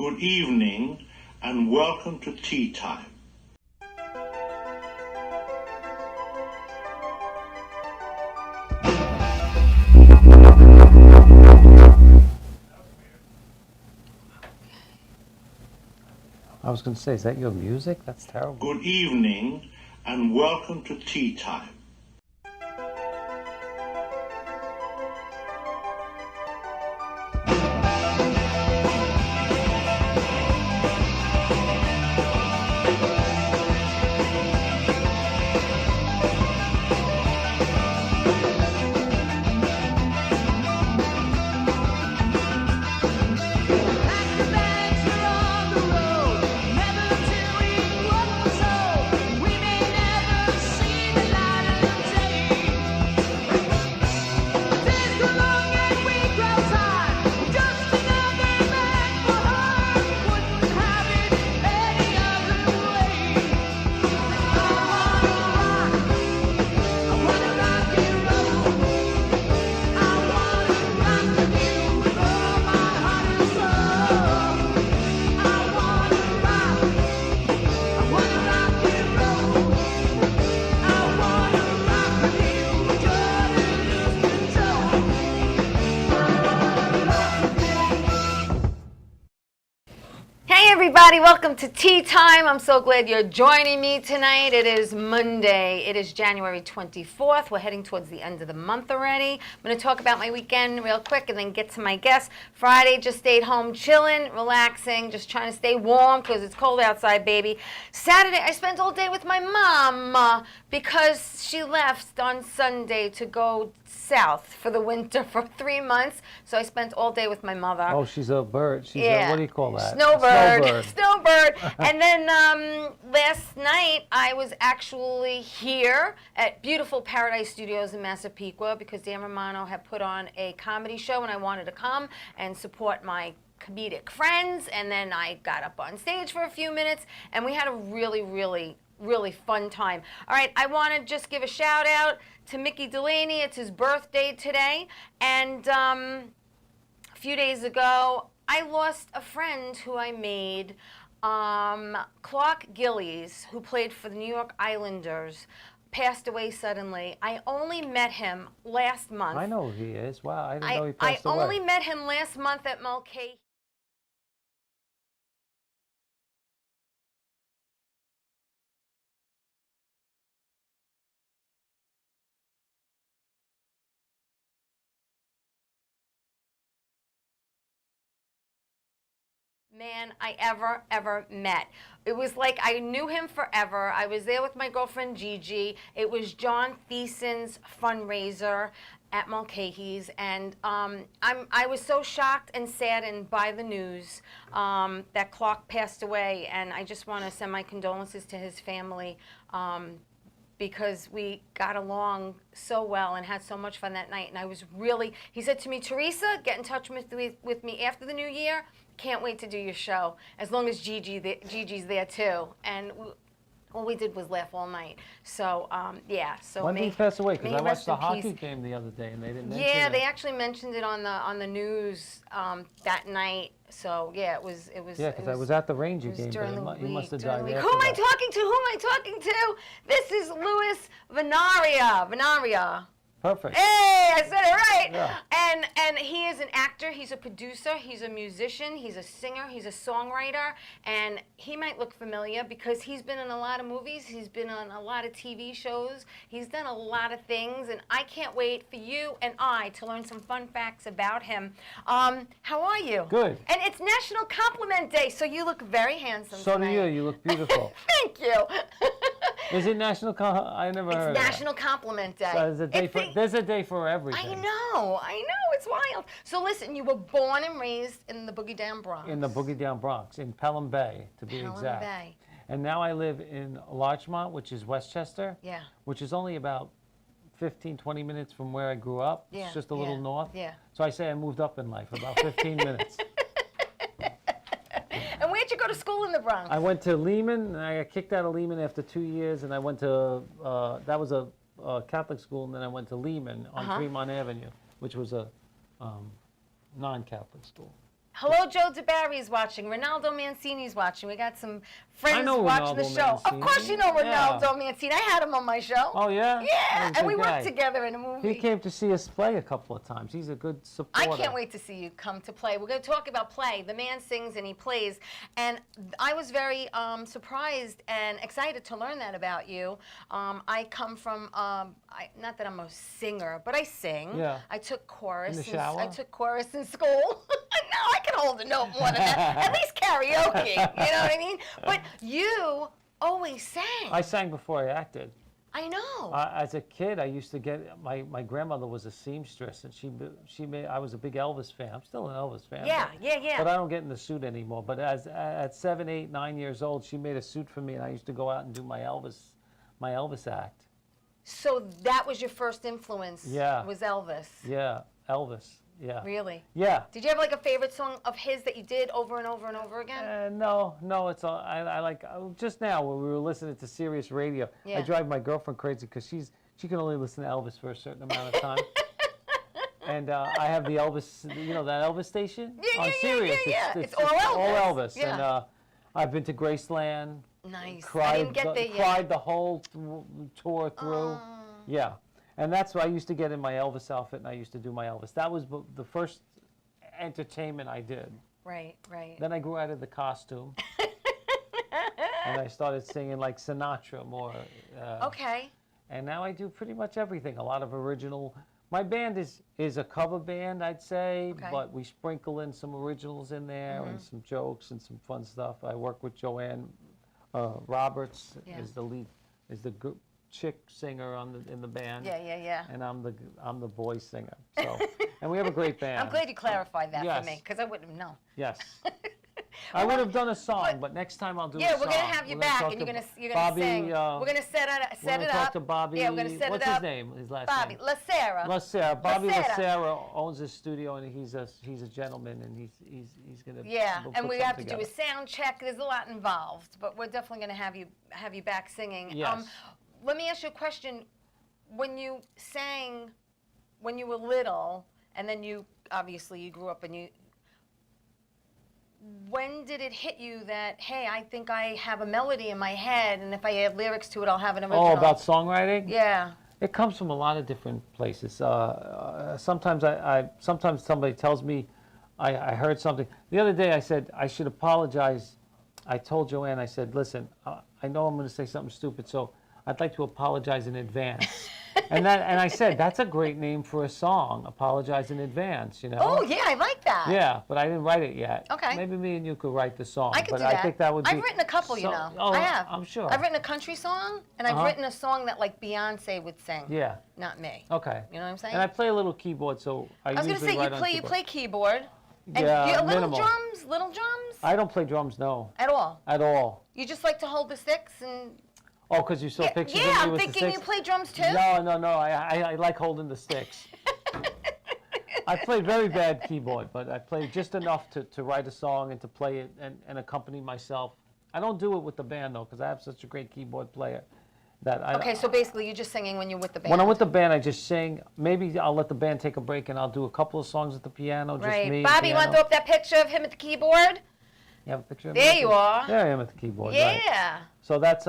Good evening and welcome to Tea Time. I was going to say, is that your music? That's terrible. Good evening and welcome to Tea Time. Everybody, welcome to Tea Time. I'm so glad you're joining me tonight. It is Monday. It is January 24th. We're heading towards the end of the month already. I'm going to talk about my weekend real quick and then get to my guests. Friday, just stayed home chilling, relaxing, just trying to stay warm because it's cold outside, baby. Saturday, I spent all day with my mom because she left on Sunday to go south for the winter for 3 months. So I spent all day with my mother. Oh, she's a bird. She's yeah. What do you call that? Snowbird. Snowbird. And then last night I was actually here at beautiful Paradise Studios in Massapequa because Dan Romano had put on a comedy show and I wanted to come and support my comedic friends. And then I got up on stage for a few minutes and we had a really fun time. All right, I want to just give a shout out to Mickey Delaney. It's his birthday today. And a few days ago, I lost a friend who I made, Clark Gillies, who played for the New York Islanders, passed away suddenly. I only met him last month. I know who he is. Wow, I didn't know he passed away. I only met him last month at Mulcahy. Man I ever met. It was like I knew him forever. I was there with my girlfriend Gigi. It was John Thiessen's fundraiser at Mulcahy's, and I was so shocked and saddened by the news that Clark passed away, and I just want to send my condolences to his family. Because we got along so well and had so much fun that night. And I was really, he said to me, Teresa, get in touch with me after the new year. Can't wait to do your show, as long as Gigi's there too. And all we did was laugh all night. So, yeah. So when did he pass away? Because I watched the hockey peace. game the other day and they didn't mention Yeah, it. they actually mentioned it on the news that night. So yeah, it was. Yeah, because I was at the Ranger game, but he must have died after. Who am I talking to? Who am I talking to? This is Louis Venaria. Perfect. Hey, I said it right. Yeah. And he is an actor, he's a producer, he's a musician, he's a singer, he's a songwriter, and he might look familiar because he's been in a lot of movies, he's been on a lot of TV shows, he's done a lot of things, and I can't wait for you and I to learn some fun facts about him. How are you? Good. And it's National Compliment Day, so you look very handsome So tonight. do you. You look beautiful. Thank you. Is it National I never heard of It's National Compliment Day. So there's a day for everything. I know, it's wild. So listen, you were born and raised in the Boogie Down Bronx. In the Boogie Down Bronx, in Pelham Bay, to be exact. Bay. And now I live in Larchmont, which is Westchester. Yeah. Which is only about 15, 20 minutes from where I grew up. Yeah. It's just a little north. Yeah. So I say I moved up in life, about 15 minutes. And where'd you go to school in the Bronx? I went to Lehman, and I got kicked out of Lehman after 2 years, and I went to, that was a Catholic school, and then I went to Lehman on Fremont Avenue, which was a non-Catholic school. Hello, Joe DeBarry's watching. Ronaldo Mancini's watching. We got some friends know watching the Ronaldo show. Of Mancini. course you know Yeah. Ronaldo Mancini. I had him on my show. Oh, yeah? Yeah, He's a and we good worked guy. together in a movie. He came to see us play a couple of times. He's a good I supporter. can't wait to see you come to play. We're going to talk about play. The man sings and he plays. And I was very surprised and excited to learn that about you. I come from, not that I'm a singer, but I sing. Yeah. I took chorus. In the shower? I took chorus in school. Now I can hold a note more than that. At least karaoke. You know what I mean? But you always sang. I sang before I acted. I know. As a kid, I used to get my grandmother was a seamstress, and she made. I was a big Elvis fan. I'm still an Elvis fan. Yeah, but, yeah. But I don't get in the suit anymore. But at 7, 8, 9 years old, she made a suit for me, and I used to go out and do my Elvis act. So that was your first influence. Yeah. Was Elvis. Yeah, Elvis. Yeah. Really? Yeah. Did you have like a favorite song of his that you did over and over and over again? No. It's all I like. Just now when we were listening to Sirius Radio, Yeah. I drive my girlfriend crazy because she can only listen to Elvis for a certain amount of time. And I have the Elvis, that Elvis station on Sirius. Yeah. It's all Elvis. All Elvis. Yeah. And I've been to Graceland. Nice. I Cried, didn't get there yet. cried the whole tour through. Yeah. And that's why I used to get in my Elvis outfit and I used to do my Elvis. That was the first entertainment I did. Right. Then I grew out of the costume. And I started singing like Sinatra more. Okay. And now I do pretty much everything. A lot of original. My band is a cover band, I'd say, Okay. but we sprinkle in some originals in there and some jokes and some fun stuff. I work with Joanne Roberts Yeah. is the lead, is the chick singer in the band. Yeah. And I'm the boy singer. So, and we have a great band. I'm glad you clarified that Yes. for me because I wouldn't have known. Yes. I would have done a song, but next time I'll do a song. Yeah, we're gonna have you We're gonna back, talk and you're to gonna Bobby, sing. We're gonna set we're gonna it talk up. to Bobby. Yeah, we're gonna set What's it up. his name? His last Bobby name? LaSarah. LaSarah. Bobby LaSarah. LaSarah owns his studio, and he's a gentleman, and he's gonna. Yeah, we'll and put we something have to do a together. sound check. There's a lot involved, but we're definitely gonna have you back singing. Yes. Let me ask you a question. When you sang, when you were little, and then you obviously you grew up and you. When did it hit you that, hey, I think I have a melody in my head, and if I add lyrics to it, I'll have an original? Oh, about songwriting? Yeah. It comes from a lot of different places. Sometimes sometimes somebody tells me I heard something. The other day I said I should apologize. I told Joanne, I said, listen, I know I'm going to say something stupid, so I'd like to apologize in advance. And I said, that's a great name for a song, Apologize in Advance, Oh, yeah, I like that. Yeah, but I didn't write it yet. Okay. Maybe me and you could write the song. I could but do that. I think that would be... I've written a couple, you know. Oh, I have. I'm sure. I've written a country song, and I've written a song that, like, Beyonce would sing. Yeah. Not me. Okay. You know what I'm saying? And I play a little keyboard, so I was usually going to say, write on you keyboard. play keyboard. And Yeah, little minimal. drums? Little drums? I don't play drums, no. At all? At all. You just like to hold the sticks and... Oh, because you saw pictures of me I'm with thinking the you sticks? play drums too? No. I like holding the sticks. I play very bad keyboard, but I play just enough to write a song and to play it and accompany myself. I don't do it with the band, though, because I have such a great keyboard player. Okay, so basically you're just singing when you're with the band. When I'm with the band, I just sing. Maybe I'll let the band take a break, and I'll do a couple of songs at the piano, just Right. me and Bobby, you want to throw piano. up that picture of him at the keyboard? You have a picture of me? There you are. There I am at the keyboard. Right. Yeah. So that's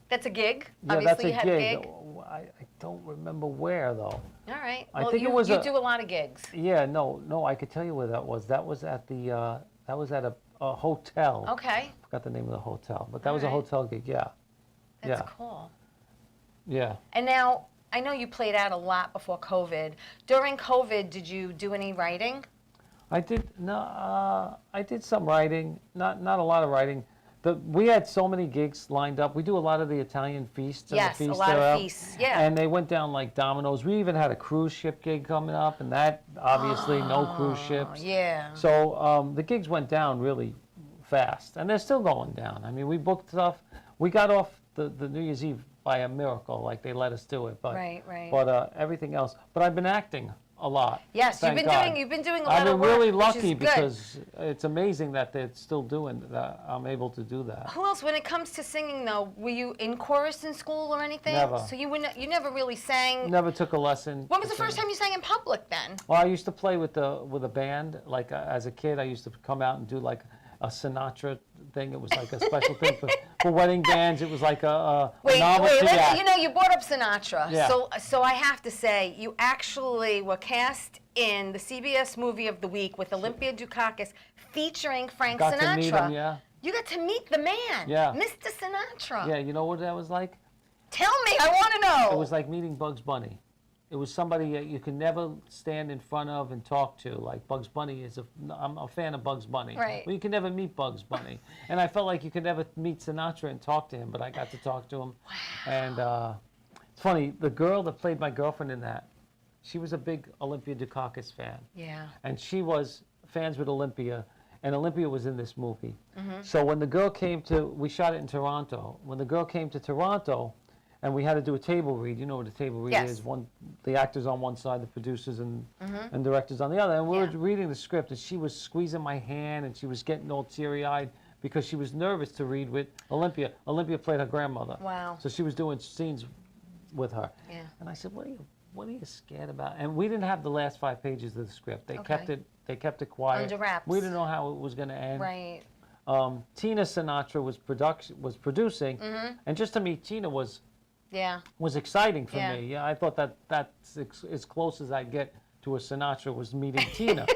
That's a gig. yeah, Obviously, that's a you had a gig. I don't remember where though. All right. I Well, think it you, was you a- do a lot of gigs. Yeah, no, I could tell you where that was. That was at the a hotel. Okay. Forgot the name of the hotel, but that All was a right. hotel gig. Yeah, That's yeah, cool. yeah. And now, I know you played out a lot before COVID. During COVID, did you do any writing? I did I did some writing, not a lot of writing. We had so many gigs lined up. We do a lot of the Italian feasts. Yes, and a the feast lot of thereof, feasts, yeah. And they went down like dominoes. We even had a cruise ship gig coming up, and that obviously no cruise ships. Yeah. So the gigs went down really fast, and they're still going down. I mean, we booked stuff. We got off the New Year's Eve by a miracle, like they let us do it. But, Right. But everything else. But I've been acting a lot. Yes, Thank God. you've been doing a lot I've of been work, really which is lucky good. because it's amazing that they're still doing that. I'm able to do that. Who else? When it comes to singing, though, were you in chorus in school or anything? Never. So you never really sang. Never took a lesson. When was to the first sing. time you sang in public then? Well, I used to play with a band. Like as a kid, I used to come out and do like a Sinatra thing. It was like a special thing for wedding bands. It was like a novelty act. You know, you brought up Sinatra. Yeah. So I have to say, you actually were cast in the CBS movie of the week with Olympia Dukakis featuring Frank Got Sinatra. to meet him, yeah. You got to meet the man, Yeah. Mr. Sinatra. Yeah, you know what that was like? Tell me, I want to know. It was like meeting Bugs Bunny. It was somebody that you can never stand in front of and talk to. Like Bugs Bunny I'm a fan of Bugs Bunny. Right. Well, you can never meet Bugs Bunny. And I felt like you could never meet Sinatra and talk to him, but I got to talk to him. Wow. And it's funny, the girl that played my girlfriend in that, she was a big Olympia Dukakis fan. Yeah. And she was fans with Olympia, and Olympia was in this movie. Mm-hmm. So when the girl we shot it in Toronto. When the girl came to Toronto, and we had to do a table read. You know what a table read Yes. is? The actors on one side, the producers and directors on the other. And we were reading the script, and she was squeezing my hand, and she was getting all teary-eyed because she was nervous to read with Olympia. Olympia played her grandmother. Wow. So she was doing scenes with her. Yeah. And I said, what are you scared about? And we didn't have the last 5 pages of the script. They kept it quiet. Under wraps. We didn't know how it was going to end. Right. Tina Sinatra was producing, and just to meet Tina was exciting for me. Yeah, I thought that's as close as I'd get to a Sinatra was meeting Tina.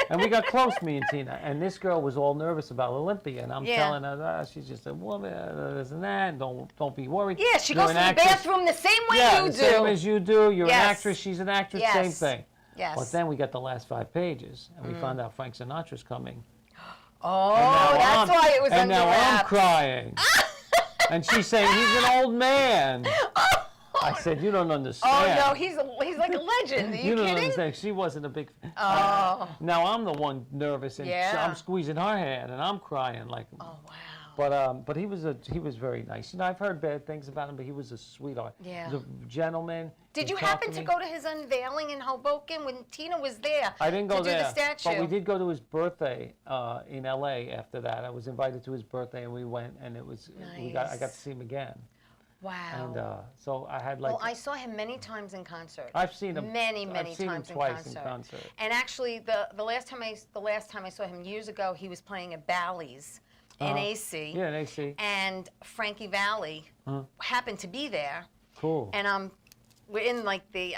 And we got close, me and Tina. And this girl was all nervous about Olympia, and I'm telling her, she's just a woman, this and that, and don't be worried. Yeah, she You're goes to an the actress. bathroom the same way you do. the same as you do. You're Yes. an actress, she's an actress, Yes. same thing. Yes. But then we got the last 5 pages, and we found out Frank Sinatra's coming. Oh, that's why it was and under now wraps. I'm crying. And she's saying, he's an old man. I said, you don't understand. Oh no, he's like a legend. Are you don't kidding? understand. She wasn't a big. Oh. Now I'm the one nervous, and Yeah. I'm squeezing her hand, and I'm crying like. Oh wow. But he was very nice. You know, I've heard bad things about him, but he was a sweetheart. Yeah. He was a gentleman. Did He you talked happen to me. go to his unveiling in Hoboken when Tina was there? I didn't go to there, do the statue. but we did go to his birthday in L.A. After that. I was invited to his birthday, and we went, and it was I got to see him again. Wow. And so I had like. Well, I saw him many times in concert. I've seen him many I've seen him times twice in in concert. concert. And actually, the last time I saw him years ago, he was playing at Bally's in AC. Yeah, in AC. And Frankie Valli happened to be there. Cool. And we're in like the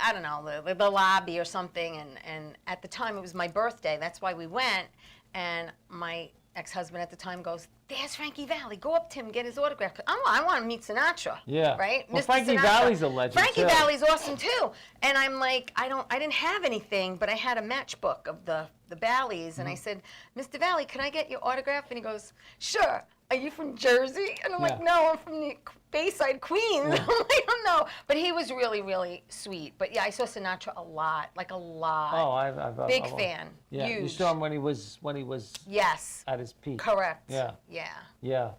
lobby or something. And at the time it was my birthday. That's why we went. And my ex-husband at the time goes, "There's Frankie Valli. Go up to him, get his autograph. I want to meet Sinatra." Yeah. Right. Well, Mr. Frankie Sinatra. Valli's a legend. Frankie too. Valli's awesome too. And I'm like, I didn't have anything, but I had a matchbook of the Vallis, and I said, "Mr. Valli, can I get your autograph?" And he goes, "Sure. Are you from Jersey?" And I'm like, "No, I'm from the Bayside, Queens." I'm like, "I don't know." But he was really, really sweet. But yeah, I saw Sinatra a lot, like a lot. Oh, I've Big fan. Yeah, Huge. you saw him when he was Yes. at his peak. Correct. Yeah. Yeah. Yeah.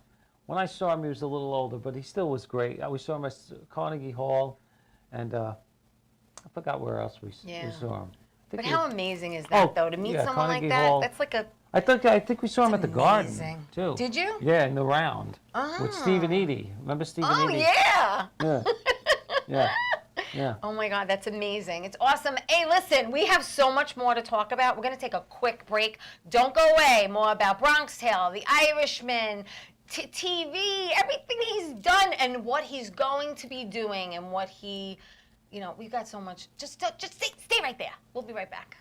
When I saw him, he was a little older, but he still was great. We saw him at Carnegie Hall, and I forgot where else we saw him. But how amazing is that, though, to meet someone Carnegie like that? Hall. That's like a. I think we saw him at the Garden amazing. too. Did you? Yeah, in the round with Stephen Eady. Remember Stephen Eady? Yeah. Yeah. Yeah. Yeah. Oh my God, that's amazing. It's awesome. Hey, listen, we have so much more to talk about. We're going to take a quick break. Don't go away. More about Bronx Tale, The Irishman, TV, everything he's done and what he's going to be doing and what he, we've got so much. Just stay right there. We'll be right back.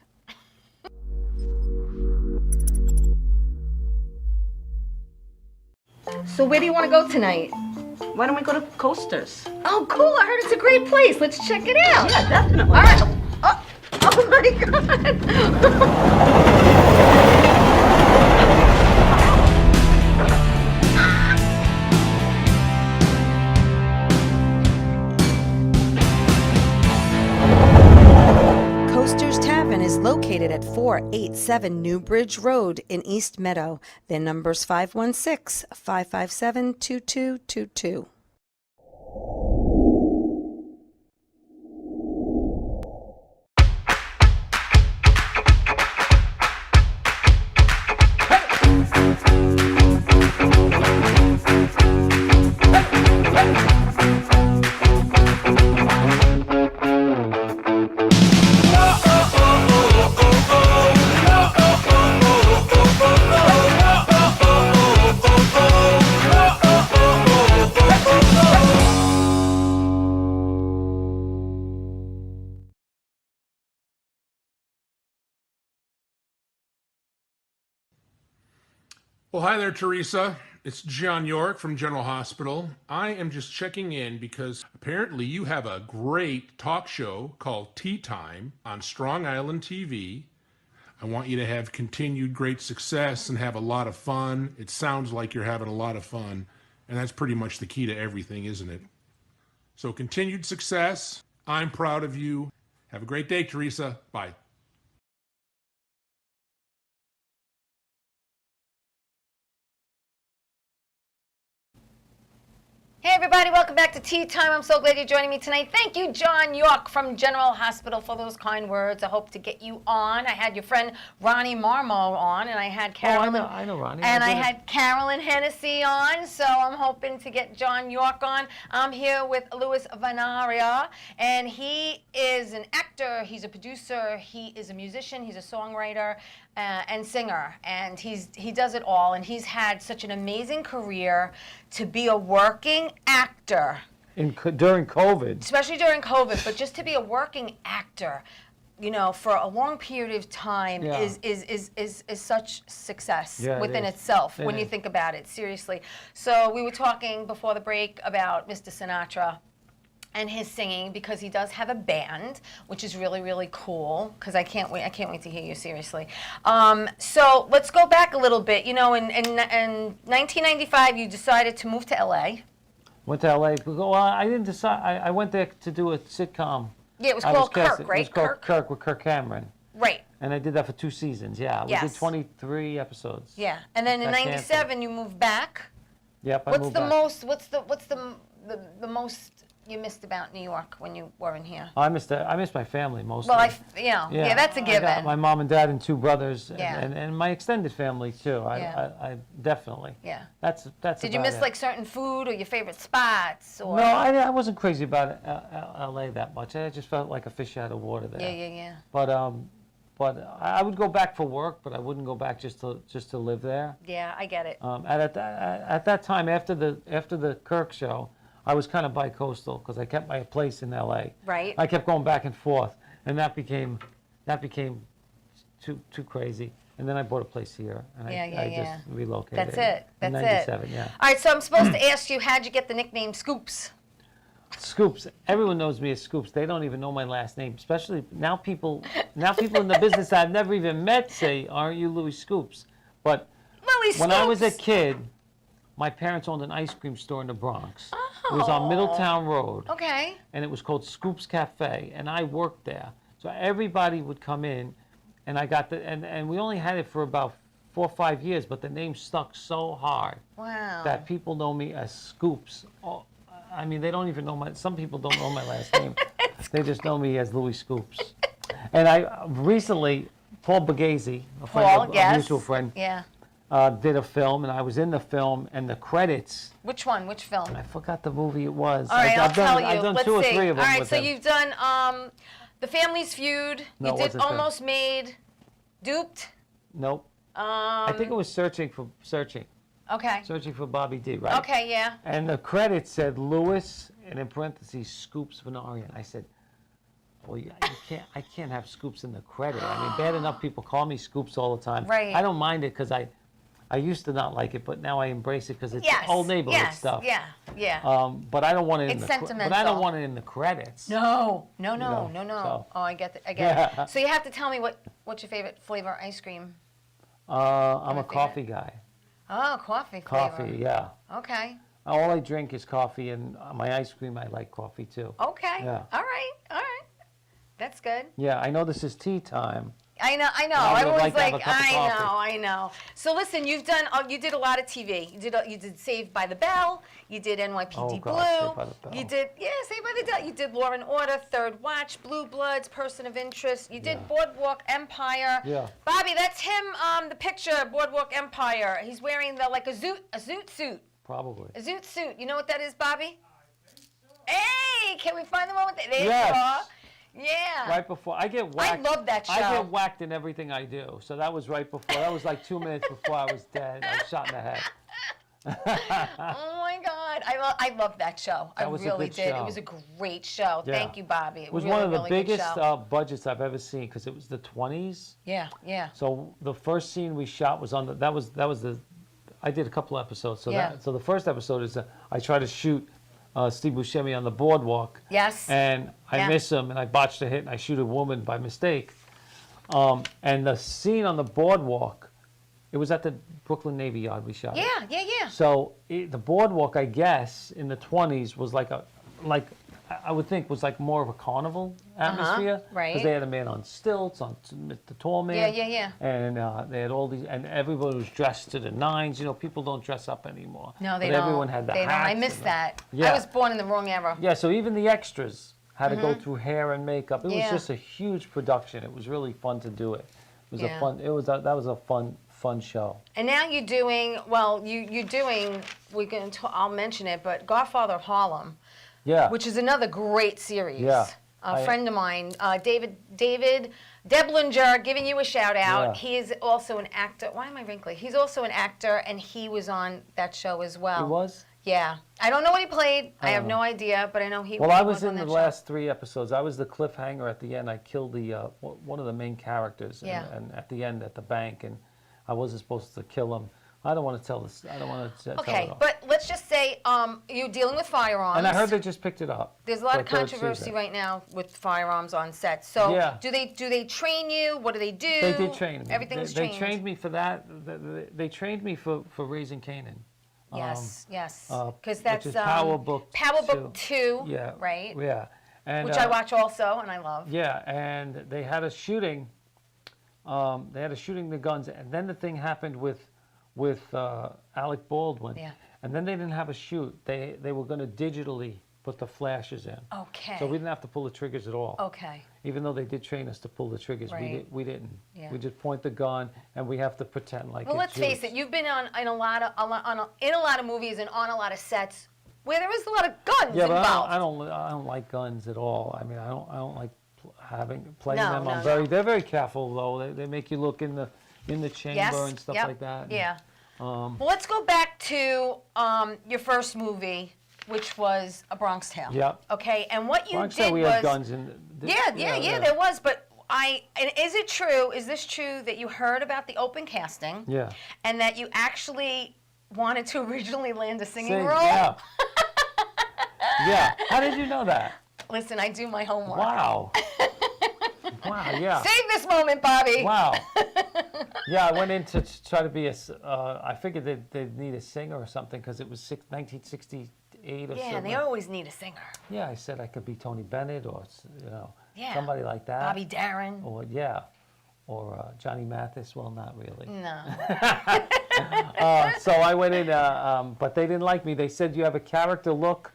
So where do you want to go tonight? Why don't we go to Coasters? Oh, cool. I heard it's a great place. Let's check it out. Yeah, definitely. All right. Oh my God. Coasters Tavern is located at 487 New Bridge Road in East Meadow. Their number's 516-557-2222. Well, hi there, Teresa. It's John York from General Hospital. I am just checking in because apparently you have a great talk show called Tea Time on Strong Island TV. I want you to have continued great success and have a lot of fun. It sounds like you're having a lot of fun, and that's pretty much the key to everything, isn't it? So continued success. I'm proud of you. Have a great day, Teresa. Bye. Hey everybody, welcome back to Tea Time. I'm so glad you're joining me tonight. Thank you, John York from General Hospital, for those kind words. I hope to get you on. I had your friend Ronnie Marmo on, and I had Carolyn. I know Ronnie. And I had Carolyn Hennessy on, so I'm hoping to get John York on. I'm here with Louis Vanaria, and he is an actor, he's a producer, he is a musician, he's a songwriter, and singer, and he does it all, and he's had such an amazing career to be a working actor. During COVID. Especially during COVID, but just to be a working actor, you know, for a long period of time is such success within itself when you think about it, seriously. So we were talking before the break about Mr. Sinatra and his singing, because he does have a band, which is really, really cool, because I can't wait to hear you, seriously. So let's go back a little bit. You know, in 1995, you decided to move to LA. Went to LA. Well, I didn't decide. I went there to do a sitcom. Yeah, it was called Kirk, right? It was called Kirk with Kirk Cameron. Right. And I did that for 2 seasons, yeah. We did 23 episodes. Yeah. And then in 97 you moved back. Yep, I What's moved the back. what's the most you missed about New York when you weren't here? I missed my family mostly. Well, yeah, that's a given. I got my mom and dad and 2 brothers, Yeah. and my extended family too. I definitely. Yeah. That's Did you about miss it. like certain food or your favorite spots? Or? No, I wasn't crazy about LA that much. I just felt like a fish out of water there. Yeah. But I would go back for work, but I wouldn't go back just to live there. Yeah, I get it. At that time, after the Kirk show, I was kind of bi-coastal because I kept my place in LA. Right. I kept going back and forth, and that became too crazy. And then I bought a place here, and I just relocated. That's it. In That's 97, it. yeah. All right, so I'm supposed to ask you, how'd you get the nickname Scoops? Scoops. Everyone knows me as Scoops. They don't even know my last name. Especially now, people in the business I've never even met say, "Aren't you Louis Scoops?" But when I was a kid, my parents owned an ice cream store in the Bronx. It was on Middletown Road. Okay. And it was called Scoops Cafe, and I worked there. So everybody would come in, and I got and we only had it for about 4 or 5 years, but the name stuck so hard that people know me as Scoops. Oh, I mean, they don't even know some people don't know my last name. They just know me as Louis Scoops. And I recently, Paul Bagazy, a mutual friend, did a film, and I was in the film, and the credits. Which one? Which film? I forgot the movie it was. All right, I'll tell you. I've done Let's 2 or 3 see. of them. All right, with so him. you've done The Family's Feud. No, you it did wasn't Almost Made, Duped. Nope. I think it was Searching for Bobby D, right? Okay, yeah. And the credits said Louis, and in parentheses, Scoops Venarian. I said, well, I can't have Scoops in the credit. I mean, bad enough people call me Scoops all the time. Right. I don't mind it because I used to not like it, but now I embrace it because it's old neighborhood stuff. Yeah. But I don't want it in It's the sentimental. But I don't want it in the credits. No. So. Oh, I get it. So you have to tell me what's your favorite flavor of ice cream? I'm a coffee guy. Oh, coffee flavor. Coffee, yeah. Okay. All I drink is coffee, and my ice cream, I like coffee too. Okay. Yeah. All right. That's good. Yeah, I know this is tea time. I know. I I'm would always like to have like, a cup of coffee. I know. So listen, you did a lot of TV. You did Saved by the Bell. You did NYPD Blue. Saved by the Bell. You did Saved by the Bell. You did Law and Order, Third Watch, Blue Bloods, Person of Interest. You did Boardwalk Empire. Yeah. Bobby, that's him. The picture, Boardwalk Empire. He's wearing a zoot suit. Probably. A zoot suit. You know what that is, Bobby? Hey, can we find the moment? There you Yes. are. Yeah. Right before I get whacked. I love that show. I get whacked in everything I do. So that was right before. That was like 2 minutes before I was dead. I was shot in the head. Oh my God, I love that show. I was a really good did. show. It was a great show. Yeah. Thank you, Bobby. It was really, one of the really good biggest show. budgets I've ever seen because it was the 20s. Yeah. So the first scene we shot was on that was the I did a couple episodes. So Yeah. so the first episode is I try to shoot Steve Buscemi on the boardwalk. Yes. And I Yeah. miss him, and I botched a hit, and I shoot a woman by mistake. And the scene on the boardwalk, it was at the Brooklyn Navy Yard we shot it. Yeah. So the boardwalk, I guess, in the 20s was like I would think was like more of a carnival atmosphere. right. Because they had a man on stilts, on the tall man. Yeah. And they had all these, and everybody was dressed to the nines. People don't dress up anymore. No, they but don't. Everyone had the They don't. hats I and missed that. Yeah. I was born in the wrong era. Yeah, so even the extras had to go through hair and makeup. It was Yeah. just a huge production. It was really fun to do it. It was Yeah. that was a fun show. And now you're doing, well, you're doing, I'll mention it, but Godfather of Harlem, Yeah. which is another great series. Yeah. A friend of mine, David Deblinger, giving you a shout out. Yeah. He is also an actor. Why am I wrinkly? He's also an actor, and he was on that show as well. He was? Yeah. I don't know what he played. I have Oh. no idea, but I know he Well, he I was on in the that show. last 3 episodes. I was the cliffhanger at the end. I killed the one of the main characters, Yeah. and at the end at the bank, and I wasn't supposed to kill him. I don't want to tell this. I don't want to tell Okay, it all. but let's just say you're dealing with firearms. And I heard they just picked it up. There's a lot for of third controversy season. right now with firearms on set. So Yeah. do they train you? What do they do? They did train me. Everything's they trained. trained me for that. They trained me for Raising Canaan. Yes, yes. uh, Because which that's is Power Book Power Book 2. 2, Yeah. right? Yeah. And, Which I watch also, and I love. Yeah, and they had us shooting. They had us shooting the guns, and then the thing happened with Alec Baldwin. Yeah. And then they didn't have a shoot. They were going to digitally put the flashes in. Okay. So we didn't have to pull the triggers at all. Okay. Even though they did train us to pull the triggers, Right. we didn't. Yeah. We just point the gun, and we have to pretend like Well, it let's face shoots. it. You've been in a lot of movies and on a lot of sets where there is a lot of guns Yeah, but involved. I don't like guns at all. I mean, I don't like playing No, them. no, They're very careful though. They make you look in the chamber Yes. and stuff Yep. like that. And, Yeah. Well, let's go back to your first movie, which was A Bronx Tale. Yep. Okay, and what you Bronx did Tale, we was had guns in. yeah, there was, but and is this true that you heard about the open casting? Yeah. And that you actually wanted to originally land a singing Sing, role? Yeah. Yeah. How did you know that? Listen, I do my homework. Wow. Wow. Yeah. Save this moment, Bobby. Wow. Yeah, I went in to try to be I figured they'd need a singer or something because it was 1968 or Yeah, something. they always need a singer. Yeah, I said I could be Tony Bennett or Yeah. somebody like that. Bobby Darin. Or or Johnny Mathis. Well, not really. No. So I went in, but they didn't like me. They said you have a character look,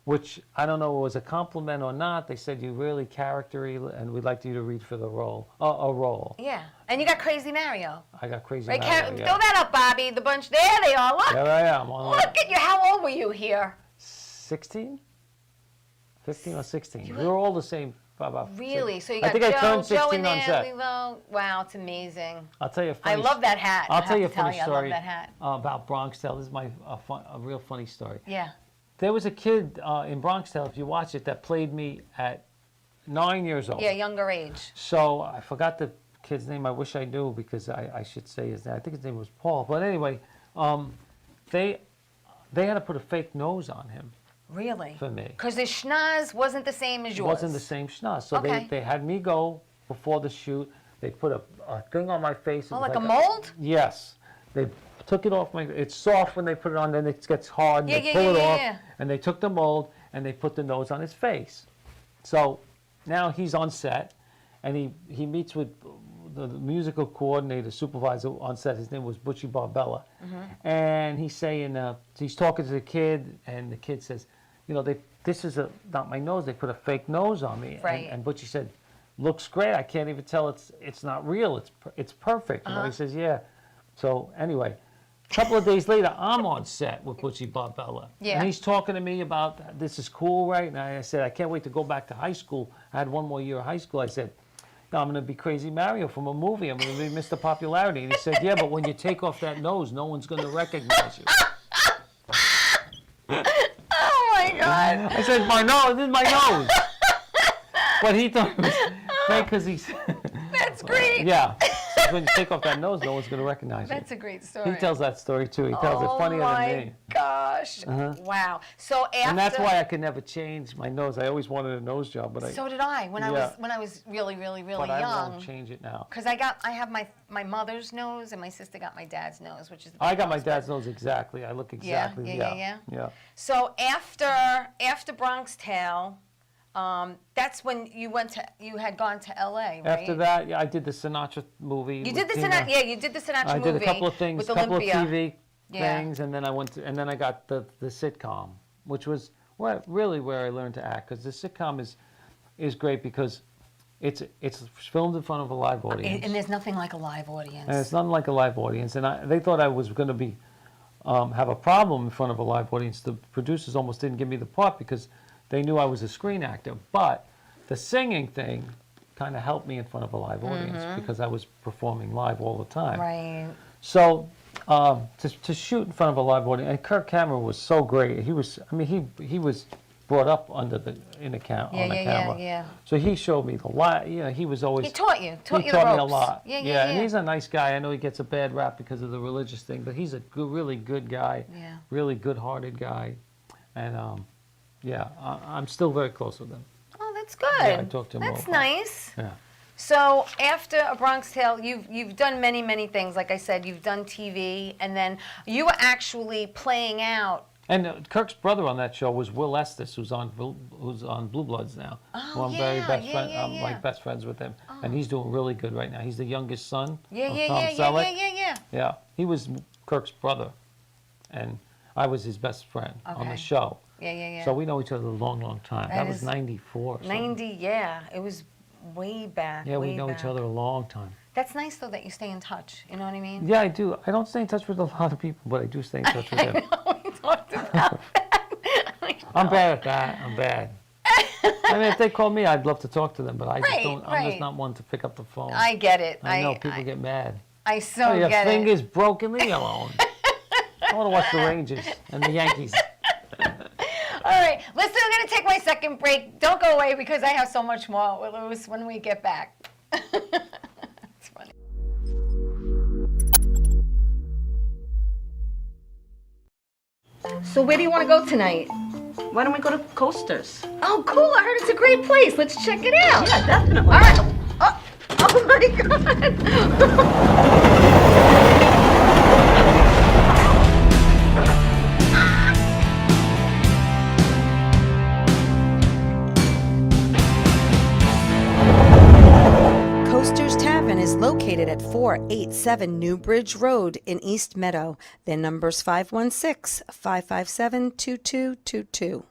which I don't know if it was a compliment or not. They said you're really charactery, and we'd like you to read for the role. A role. Yeah. And you got Crazy Mario. I got crazy. Right, Mario, Throw that up, Bobby. The bunch. There they are. Look. There I am. On Look at you. How old were you here? 16? 15 or 16. We were all the same. About Really? So you I got think Joe, I turned Joe 16 and on set. Lilo. Wow, it's amazing. I'll tell you a I funny love that hat. I'll I tell you a have to funny I love story that hat. About Bronx Tale. This is a real funny story. Yeah. There was a kid in Bronx Tale, if you watch it, that played me at 9 years old. Yeah, younger age. So I forgot the kid's name. I wish I knew because I should say his name. I think his name was Paul. But anyway, they had to put a fake nose on him Really? for me. Because the schnoz wasn't the same as It yours. wasn't the same schnoz. So Okay. they had me go before the shoot. They put a thing on my face. It Oh, was like a mold? Yes. They took it off it's soft when they put it on, then it gets hard, and Yeah, they yeah, pull it yeah, off, yeah. and they took the mold, and they put the nose on his face. So now he's on set, and he meets with the musical coordinator, supervisor on set. His name was Butchie Barbella. Mm-hmm. And he's saying, he's talking to the kid, and the kid says, this is not my nose. They put a fake nose on me. Right. And Butchie said, looks great. I can't even tell it's not real. It's perfect. He says, yeah. So anyway, a couple of days later, I'm on set with Butchie Barbella. Yeah. And he's talking to me about, this is cool, right? And I said, I can't wait to go back to high school. I had one more year of high school. I said, no, I'm going to be Crazy Mario from a movie. I'm going to be Mr. Popularity. And he said, yeah, but when you take off that nose, no one's going to recognize you. Oh, my God. I said, my nose, this is my nose. But he thought it was fake because he's... That's great. Yeah. because when you take off that nose, no one's going to recognize you. That's a great story. He tells that story too. He tells it funnier than me. Gosh. Wow. So after. And that's why I could never change my nose. I always wanted a nose job, but So did I when I was really but young. I won't change it now. Because I have my mother's nose and my sister got my dad's nose, which is. I got my dad's nose exactly. I look exactly. Yeah. So after Bronx Tale, that's when you had gone to L.A. Right? After that, I did the Sinatra movie. You did the Sinatra. Yeah, you did the Sinatra movie. I did a couple of things, with a couple Olympia. of TV things, and then I got the sitcom, which was really where I learned to act. Because the sitcom is great because it's filmed in front of a live audience. And there's nothing like a live audience. And it's nothing like a live audience. And they thought I was going to be have a problem in front of a live audience. The producers almost didn't give me the part because they knew I was a screen actor. But the singing thing kind of helped me in front of a live audience because I was performing live all the time. Right. So to shoot in front of a live audience, and Kirk Cameron was so great. He was brought up on the camera. Yeah. So he showed me the light. He was always. He taught you. He the taught me a ropes. lot. Yeah. And he's a nice guy. I know he gets a bad rap because of the religious thing, but he's a really good guy. Yeah. Really good-hearted guy, and I'm still very close with him. Oh, that's good. Yeah, I talk to him all That's the time. nice. Yeah. So after A Bronx Tale, you've done many things. Like I said, you've done TV, and then you were actually playing out. And Kirk's brother on that show was Will Estes, who's on Blue Bloods now. Oh, I'm yeah. like best friends with him, and he's doing really good right now. He's the youngest son of Tom Yeah. Selleck. Yeah, he was Kirk's brother, and I was his best friend on the show. Yeah. So we know each other a long time. That was is 94. 90, yeah. It was way back. Yeah, we way know back. each other a long time. That's nice, though, that you stay in touch. You know what I mean? Yeah, I do. I don't stay in touch with a lot of people, but I do stay in touch with I them. know, we talked about that. I'm bad at that. I'm bad. I mean, if they call me, I'd love to talk to them, but I just Right, don't. I'm right. just not one to pick up the phone. I get it. I know people get mad. I so Oh, your get it. finger's broken. Leave me alone. I want to watch the Rangers and the Yankees. All right, listen, I'm going to take my second break. Don't go away because I have so much more with Louis when we get back. It's funny. So where do you want to go tonight? Why don't we go to Coasters? Oh, cool. I heard it's a great place. Let's check it out. Yeah, definitely. All right. Oh my God. Coasters Tavern is located at 487 New Bridge Road in East Meadow. Their number's 516-557-2222.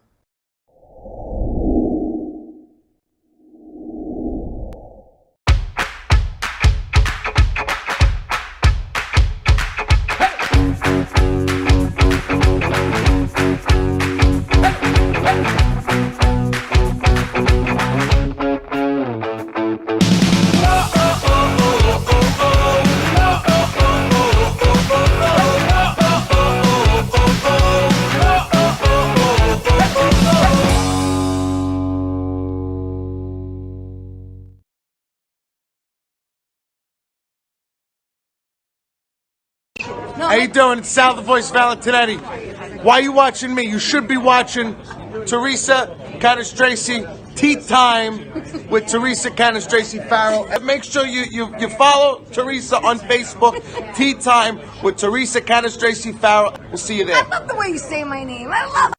How you doing? It's Sal the Voice Valentinetti. Why are you watching me? You should be watching Teresa Canastraci Tea Time with Teresa Canastraci Farrell. And make sure you follow Teresa on Facebook, Tea Time with Teresa Canastraci Farrell. We'll see you there. I love the way you say my name. I love it.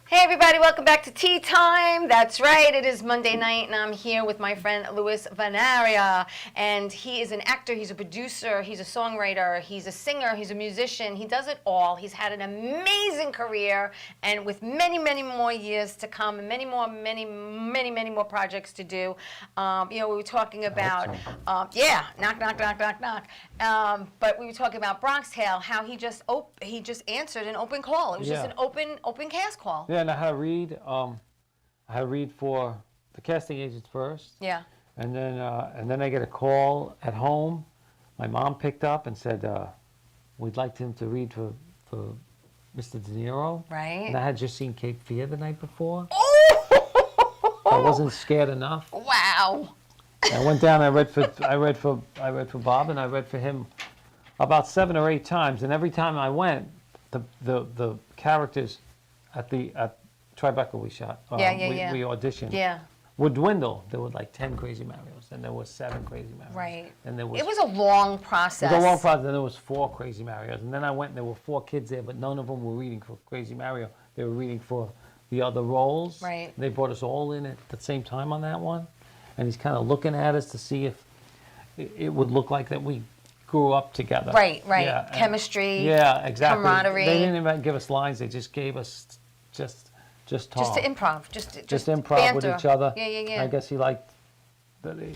Hey everybody, welcome back to Tea Time. That's right, it is Monday night and I'm here with my friend Louis Vanaria. And he is an actor, he's a producer, he's a songwriter, he's a singer, he's a musician. He does it all. He's had an amazing career and with many more years to come and many more projects to do. We were talking about, but we were talking about Bronx Tale, how he just answered an open call. It was just an open cast call. Yeah, and I had to read. I had to read for the casting agents first. Yeah. And then I get a call at home. My mom picked up and said, "We'd like him to read for Mr. De Niro. Right. And I had just seen Cape Fear the night before. Oh! I wasn't scared enough. Wow. I went down. I read for Bob, and I read for him about 7 or 8 times. And every time I went, the characters at Tribeca we shot. We auditioned. Yeah. Would dwindle. There were like 10 Crazy Marios, and there were 7 Crazy Marios. Right. And there was. It was a long process. It was a long process. And there was 4 Crazy Marios, and then I went, and there were 4 kids there, but none of them were reading for Crazy Mario. They were reading for the other roles. Right. They brought us all in at the same time on that one, and he's kind of looking at us to see if it would look like that we grew up together. Right. Yeah, Chemistry. Yeah, exactly. Camaraderie. They didn't even give us lines. They just gave us just talk. Just to improv. Just improv banter. with each other. Yeah. I guess he liked the you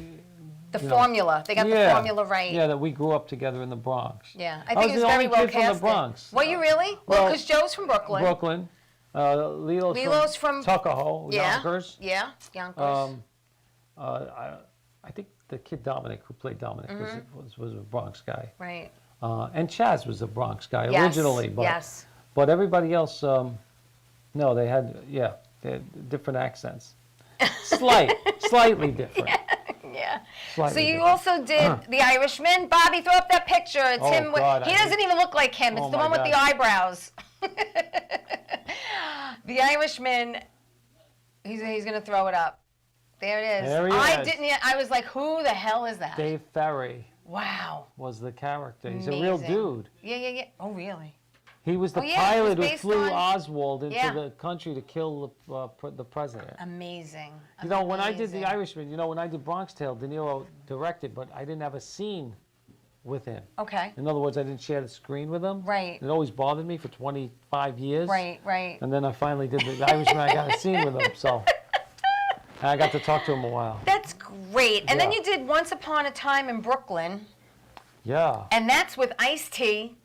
know. formula. They got the formula right. Yeah, that we grew up together in the Bronx. Yeah, I think it was the very only well kid from casted. the Bronx. Were you really? Well, because Joe's from Brooklyn. Brooklyn. Lilo's from Tuckahoe, Yonkers. Yeah, Yonkers. I think the kid Dominic, who played Dominic, was a Bronx guy. Right. And Chaz was a Bronx guy Yes, originally. But, yes. But everybody else, no, they had different accents. Slightly different. Yeah. Slightly So you different. also did The Irishman. Bobby, throw up that picture. It's Oh, him. God, He I doesn't did- even look like him. It's Oh, the my one with God. the eyebrows. The Irishman. He's gonna throw it up. There it is. There he I is. didn't. I was like, who the hell is that? Dave Ferry Wow. was the character. He's a real Amazing. dude. Yeah. Oh, really? He was the Oh, yeah, it was pilot who based flew on- Oswald into Yeah. the country to kill the president. Amazing. You know, when I did Amazing. The Irishman, when I did Bronx Tale, De Niro directed, but I didn't have a scene with him. Okay. In other words, I didn't share the screen with him. Right. It always bothered me for 25 years. Right. And then I finally did The Irishman. I got a scene with him, so and I got to talk to him a while. That's great. And then Yeah. you did Once Upon a Time in Brooklyn, Yeah. and that's with Ice-T,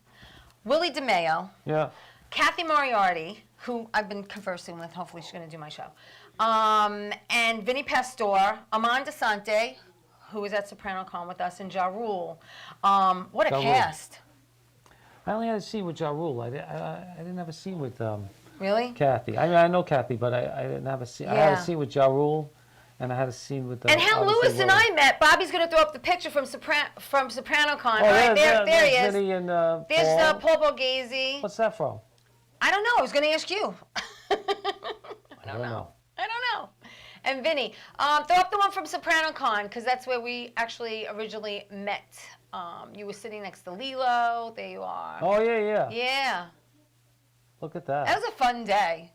Willie DeMeo, Yeah. Kathy Moriarty, who I've been conversing with. Hopefully she's going to do my show. And Vinnie Pastore, Amon DeSante, who was at Soprano Con with us, and Ja Rule. What a Ja Rule. cast. I only had a scene with Ja Rule. I didn't have a scene with Really? Kathy. I mean, I know Kathy, but I didn't have a scene. I had Yeah. a scene with Ja Rule, and I had a scene with. And how obviously Lewis and Willie. I met. Bobby's going to throw up the picture from Soprano Con. Oh, Right there he there's is. Vinny and There's Paul. Paul Borghese. What's that from? I don't know. I was going to ask you. I don't know. I don't know. And Vinny, throw up the one from Soprano Con, because that's where we actually originally met. You were sitting next to Lilo. There you are. Oh yeah. Yeah. Look at that. That was a fun day.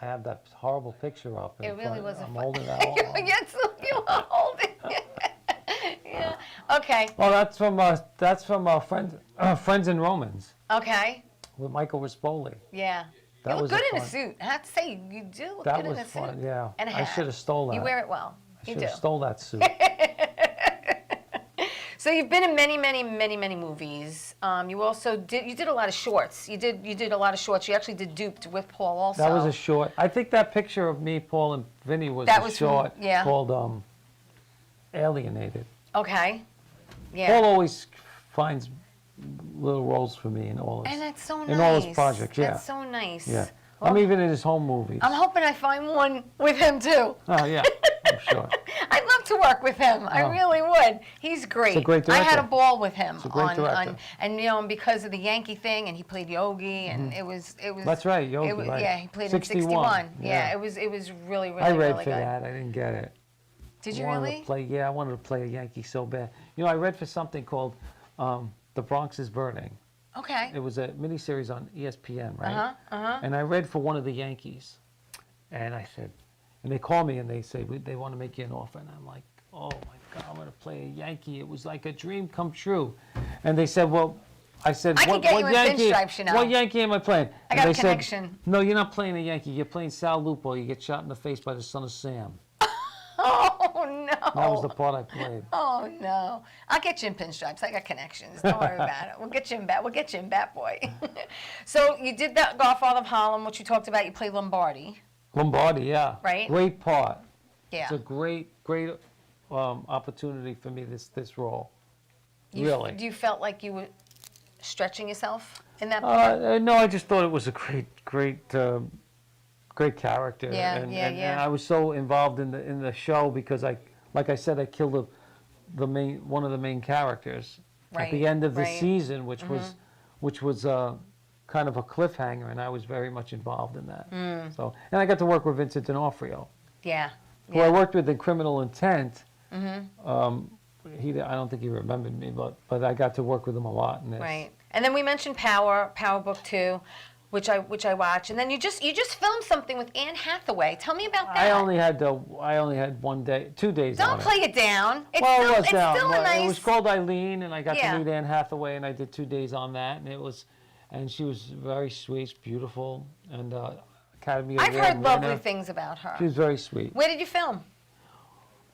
I have that horrible picture up. It really was a I'm fun holding that. Yes, you were holding it. Yeah. Okay. Oh, that's from Friends and Romans Okay. with Michael Rispoli. Yeah. That You look was good in a fun. suit. I have to say, you do look That good in was a suit. fun. Yeah. And a I hat. should have stole that. You wear it well. I You should do. have stole that suit. So you've been in many movies. You also did a lot of shorts. You did a lot of shorts. You actually did Duped with Paul also. That was a short. I think that picture of me, Paul, and Vinny was That a was short yeah. called Alienated. Okay. Yeah. Paul always finds little roles for me in all his And that's so nice. in all his projects. Yeah. That's so nice. Yeah. Well, I'm even in his home movies. I'm hoping I find one with him too. Oh yeah, I'm sure. I'd love to work with him. I Oh. really would. He's great. He's a great I had a director. ball with him He's a great director. and because of the Yankee thing, and he played Yogi, and it was. That's right, Yogi, right. Yeah, he played 61, in 61. Yeah, yeah. it was really I read really for good. that. I didn't get it. Did you I wanted really? To play, I wanted to play a Yankee so bad. I read for something called The Bronx is Burning. Okay. It was a miniseries on ESPN, right? Uh-huh. And I read for one of the Yankees. And I said, and they call me and they say, they want to make you an offer. And I'm like, oh my God, I'm going to play a Yankee. It was like a dream come true. And they said, well, I said, I can what, get what you in Yankee? pinstripes, you know. What Yankee am I playing? I And got a they said, connection. no, you're not playing a Yankee. You're playing Sal Lupo. You get shot in the face by the son of Sam. Oh no. That was the part I played. Oh no! I'll get you in pinstripes. I got connections. Don't worry about it. We'll get you in Bat. We'll get you in Bat Boy. So you did that Godfather of Harlem, which you talked about. You played Lombardi. Lombardi, yeah. Right. Great part. Yeah. It's a great opportunity for me, this role. You Really. You felt like you were stretching yourself? in that part? No, I just thought it was a great character. Yeah, And I was so involved in the show because like I said, I killed one of the main characters at the end of the season, which was kind of a cliffhanger, and I was very much involved in that. So, and I got to work with Vincent D'Onofrio, Yeah. who I worked with in Criminal Intent. I don't think he remembered me, but I got to work with him a lot in this. Right. And then we mentioned Power Book 2, which I watched. And then you just filmed something with Anne Hathaway. Tell me about that. I only had 2 days on Don't it. play it down. It's Well, still, it was down. still a nice. It was called Eileen, and I got Yeah. to meet Anne Hathaway, and I did 2 days on that, and she was very sweet, beautiful, and Academy Award I've heard lovely winner. things about her. She was very sweet. Where did you film?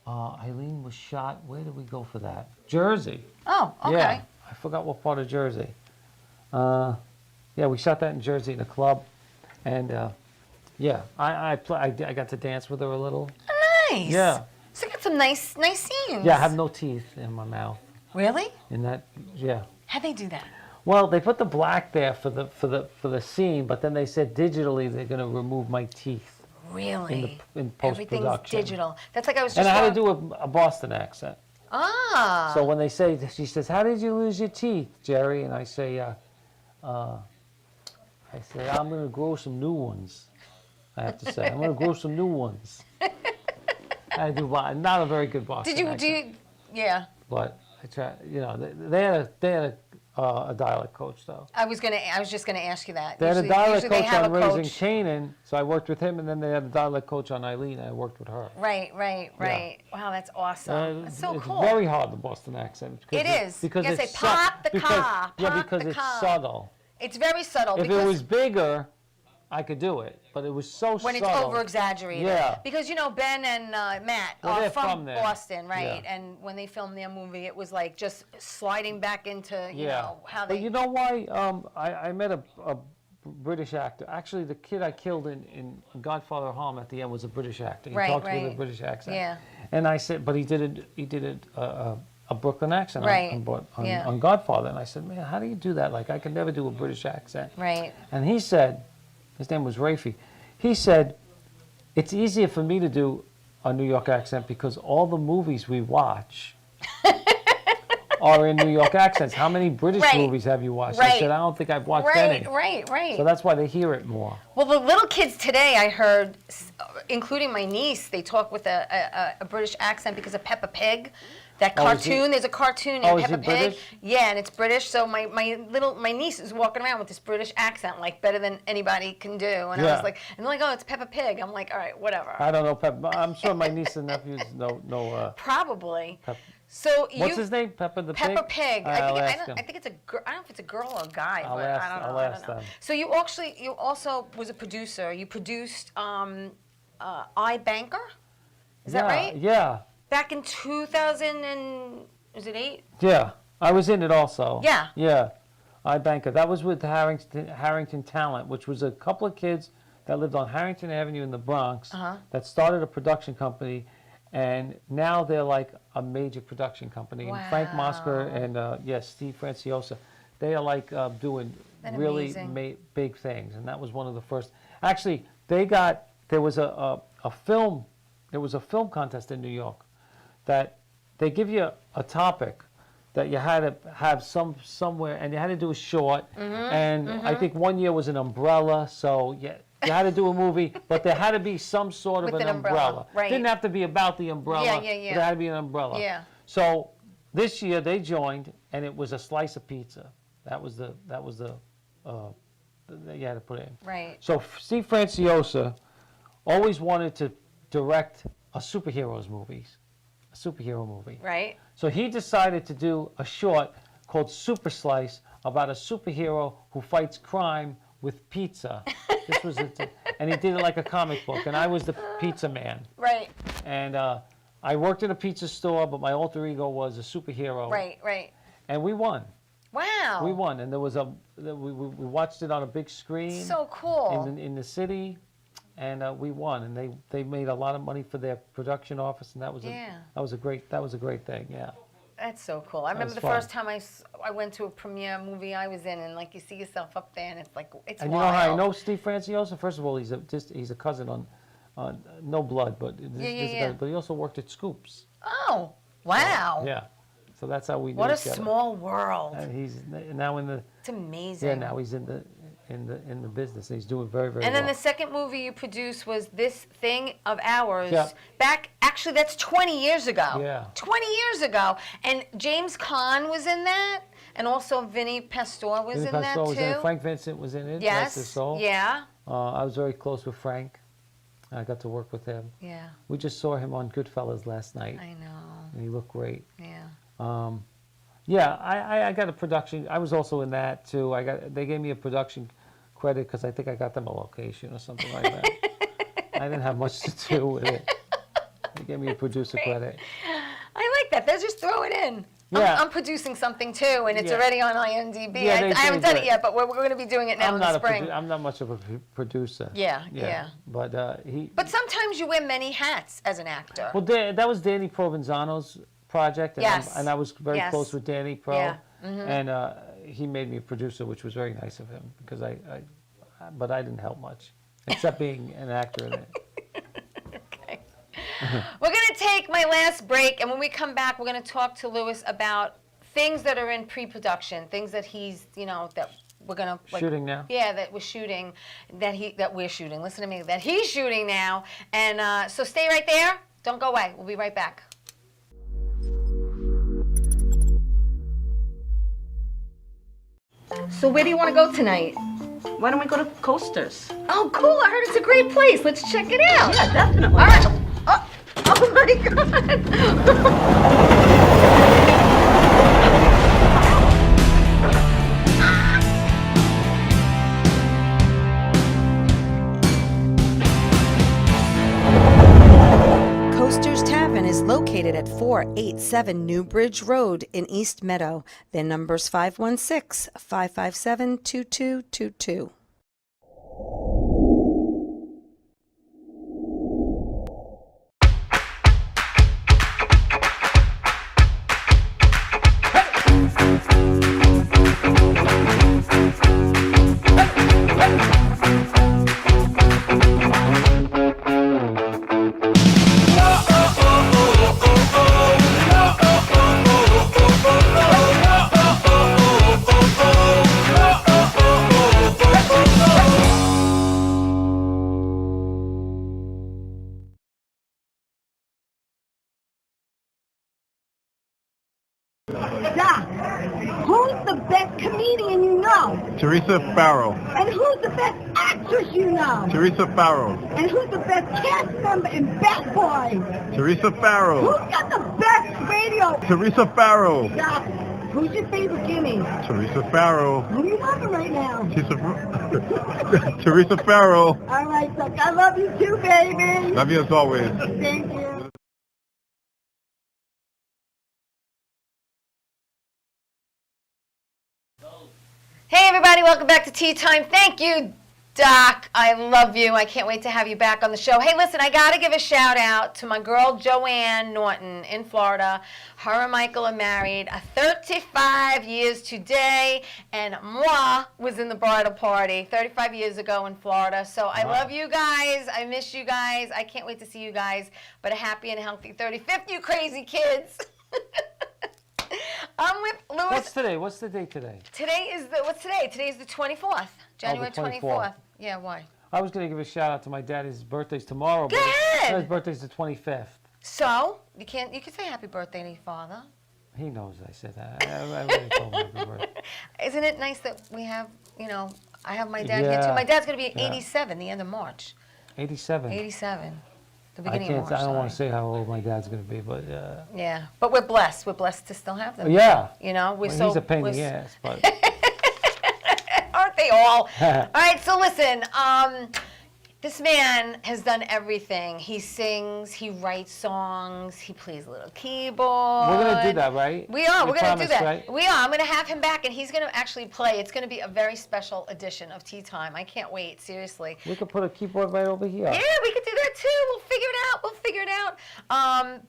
Eileen was shot. Where did we go for that? Jersey. Oh, okay. Yeah, I forgot what part of Jersey. Yeah, we shot that in Jersey in a club, and yeah, I got to dance with her a little. Nice. Yeah. So you got some nice scenes. Yeah, I have no teeth in my mouth. Really? In that, yeah. How'd they do that? Well, they put the black there for the scene, but then they said digitally they're going to remove my teeth Really? in post-production. Everything's digital. That's like I was just. And I had to do a Boston accent. Ah. So when they say, she says, "How did you lose your teeth, Jerry?" And I say, "I'm going to grow some new ones." I have to say, "I'm going to grow some new ones." I do not a very good Boston accent. Do you? Yeah. But I try. They had a dialect coach though. I was just gonna ask you that. They had a dialect usually they coach have on a Raising coach. Canaan, so I worked with him, and then they had a dialect coach on Eileen, and I worked with her. Right. Wow, that's awesome. That's so it's cool. very hard, the Boston accent. It is. Because You gotta it's say, "Pop the because, car, Yeah, pop because the it's car." subtle. It's very subtle. If because it was bigger, I could do it, but it was so when subtle. it's over exaggerated. Yeah. Because Ben and Matt Well, are they're from from there. Boston, right? Yeah. And when they filmed their movie, it was like just sliding back into you know how they. But you know why? I met a British actor. Actually, the kid I killed in Godfather Harm at the end was a British actor. He talked with a British accent. Yeah. And I said, but he did a Brooklyn accent Right. on Godfather. And I said, man, how do you do that? Like, I could never do a British accent. Right. And he said, his name was Rafi. He said, it's easier for me to do a New York accent because all the movies we watch are in New York accents. How many British movies have you watched? I said, I don't think I've watched any. Right. So that's why they hear it more. Well, the little kids today, I heard, including my niece, they talk with a British accent because of Peppa Pig. That cartoon, there's a cartoon named Peppa it Pig. British? Yeah, and it's British. So my niece is walking around with this British accent, like better than anybody can do. And I was like, and they're like, oh, it's Peppa Pig. I'm like, all right, whatever. I don't know Peppa. I'm sure my niece and nephews know. Probably. Pep- So What's his name? Peppa the Pig? Peppa Pig. I'll I ask him. think it's a girl. I don't know if it's a girl or a guy. I'll but ask- I don't I'll know. ask them. So you also was a producer. You produced iBanker. Is that right? Yeah. Back in 2000 and is it 8? Yeah. I was in it also. Yeah. Yeah. iBanker. That was with Harrington Talent, which was a couple of kids that lived on Harrington Avenue in the Bronx that started a production company, and now they're like a major production company. And Frank Mosca and Steve Franciosa, they are like doing really big things, and that was one of the first. Actually, there was a film contest in New York that they give you a topic that you had to have somewhere, and you had to do a short. I think one year was an umbrella, so you had to do a movie, but there had to be some sort of With an an umbrella, right. Didn't have to be about the umbrella. Yeah. But there had to be an umbrella. Yeah. So this year they joined, and it was a slice of pizza. That was the that you had to put in. Right. So Steve Franciosa always wanted to direct a superhero movie. Right. So he decided to do a short called Super Slice about a superhero who fights crime with pizza. This was and he did it like a comic book, and I was the pizza man. Right. And I worked in a pizza store, but my alter ego was a superhero. Right. And we won. Wow. We won, and there was we watched it on a big screen. So cool. In the city. And we won, and they made a lot of money for their production office, and that was a great thing. Yeah. That's so cool. I remember was the first fun. time I went to a premiere movie I was in, and like you see yourself up there, and it's like it's And you wild. know how I know Steve Franciosa? First of all, he's a cousin on no blood, but but he also worked at Scoops. Oh, wow. Yeah, so that's how we knew What a each other. small world. And he's now in the It's amazing. yeah now he's in the business. And he's doing very And then well. the second movie you produced was This Thing of Ours. Yeah. Actually, that's 20 years ago. Yeah. 20 years ago. And James Caan was in that, and also Vinny Pastor was Vinny in that Pastor too. was in it. Frank Vincent was in it. Yes. Rest his soul. Yeah. I was very close with Frank. I got to work with him. Yeah. We just saw him on Goodfellas last night, I know. and he looked great. Yeah. Yeah, I got a production. I was also in that too. They gave me a production credit because I think I got them a location or something like that. I didn't have much to do with it. They gave me a producer credit. I like that. They'll just throw it in. Yeah. I'm producing something too, and it's Yeah. already on IMDb. Yeah, I haven't they done do it it. yet, but we're going to be doing it now in the spring. I'm not much of a producer. Yeah, yeah. But But sometimes you wear many hats as an actor. Well, that was Danny Provenzano's project, and, Yes. and I was very Yes. close with Danny Pro, Yeah. Mm-hmm. and he made me a producer, which was very nice of him because but I didn't help much, except being an actor in it. Okay. We're going to take my last break, and when we come back, we're going to talk to Louis about things that are in pre-production, things that he's, that we're going to Shooting now? Yeah, that we're shooting, that we're shooting. Listen to me, that he's shooting now, and so stay right there. Don't go away. We'll be right back. So where do you want to go tonight? Why don't we go to Coasters? Oh, cool. I heard it's a great place. Let's check it out. Yeah, definitely. All right. Oh my God. Coasters Tavern is located at 487 New Bridge Road in East Meadow. Their number's 516-557-2222. Doc, who's the best comedian you know? Teresa Farrell. And who's the best actress you know? Teresa Farrell. And who's the best cast member in Bad Boys? Teresa Farrell. Who's got the best radio? Teresa Farrell. Doc, who's your favorite Jimmy? Teresa Farrell. Who are you loving right now? Teresa Farrell. All right, Doc, I love you too, baby. Love you as always. Thank you. Hey everybody, welcome back to Tea Time. Thank you, Doc. I love you. I can't wait to have you back on the show. Hey, listen, I got to give a shout out to my girl Joanne Norton in Florida. Her and Michael are married 35 years today, and moi was in the bridal party 35 years ago in Florida. So I love you guys. I miss you guys. I can't wait to see you guys. But a happy and healthy 35th, you crazy kids. I'm with Louis. What's today? What's the date today? What's today? Today's the 24th. January 24th. Yeah, why? I was going to give a shout out to my dad. His birthday's tomorrow. Go but ahead. His birthday's the 25th. So, you can say happy birthday to your father. He knows I said that. I already told him happy birthday. Isn't it nice that we have, I have my dad here too. Yeah. My dad's going to be Yeah. 87 the end of March. 87. 87. The I beginning can't. of March. I don't want to sorry. say how old my dad's going to be, but Yeah, but we're blessed. We're blessed to still have them. yeah. We're Well, so. he's a pain in we're the s- ass, but Aren't they all? All right, so listen. This man has done everything. He sings, he writes songs, he plays a little keyboard. we're going to do that, right? We are. You We're going to do promised, that. right? We are. I'm going to have him back, and he's going to actually play. It's going to be a very special edition of Tea Time. I can't wait. Seriously. We could put a keyboard right over here. Yeah, we could do that too. We'll figure it out.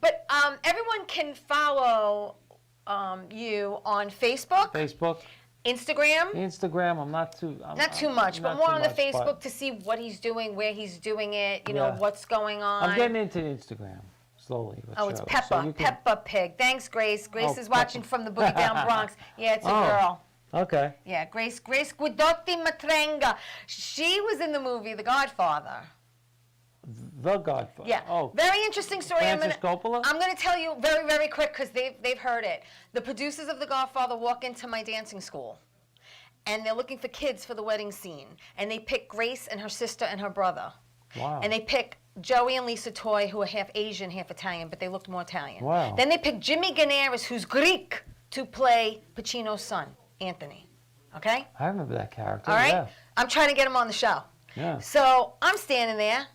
But everyone can follow you on Facebook, Instagram. Instagram, I'm not too. Not too much, but not more too on the much, Facebook but to see what he's doing, where he's doing it, you know, Yeah. what's going on. I'm getting into Instagram slowly. but Oh, it's sure. Peppa, So you can- Peppa Pig. Thanks, Grace. Grace Oh, is watching Peppa. from the Boogie Down Bronx. Yeah, it's a Oh. girl. Okay. Yeah, Grace Guidotti Matrenga. She was in the movie The Godfather. The Godfather. Yeah. Oh. Very interesting story. Francis Coppola? I'm gonna tell you very, very quick because they've heard it. The producers of The Godfather walk into my dancing school, and they're looking for kids for the wedding scene, and they pick Grace and her sister and her brother. Wow. And they pick Joey and Lisa Toy, who are half Asian, half Italian, but they looked more Italian. Wow. Then they pick Jimmy Ganaris, who's Greek, to play Pacino's son, Anthony. Okay? I remember that character. All right? Yeah. I'm trying to get him on the show. Yeah. So I'm standing there,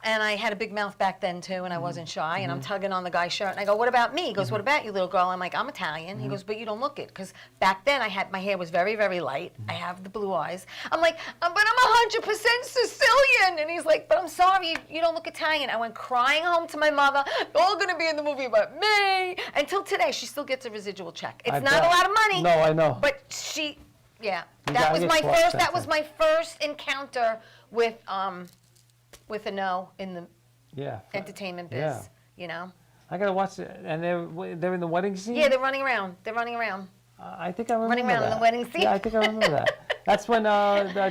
and I had a big mouth back then too, Mm-hmm. and I wasn't shy, and I'm tugging on the guy's shirt, and I go, "What about me?" He goes, "What about you, little girl?" I'm like, "I'm Italian." Mm-hmm. He goes, "But you don't look it," because back then my hair was very, very light. Mm-hmm. I have the blue eyes. I'm like, "But I'm 100% Sicilian," and he's like, "But I'm sorry, you don't look Italian." I went crying home to my mother. They're all gonna be in the movie about me. Until today, she still gets a residual check. It's I not bet. a lot of money. No, I know. But she, yeah, You that gotta was get my close first. that That was time. my first encounter with a no in the Yeah. entertainment biz. Yeah. You know? I gotta watch it. And they're in the wedding scene. Yeah, they're running around. They're running around. I think I remember running around in that. the wedding scene. Yeah, I think I remember that. That's when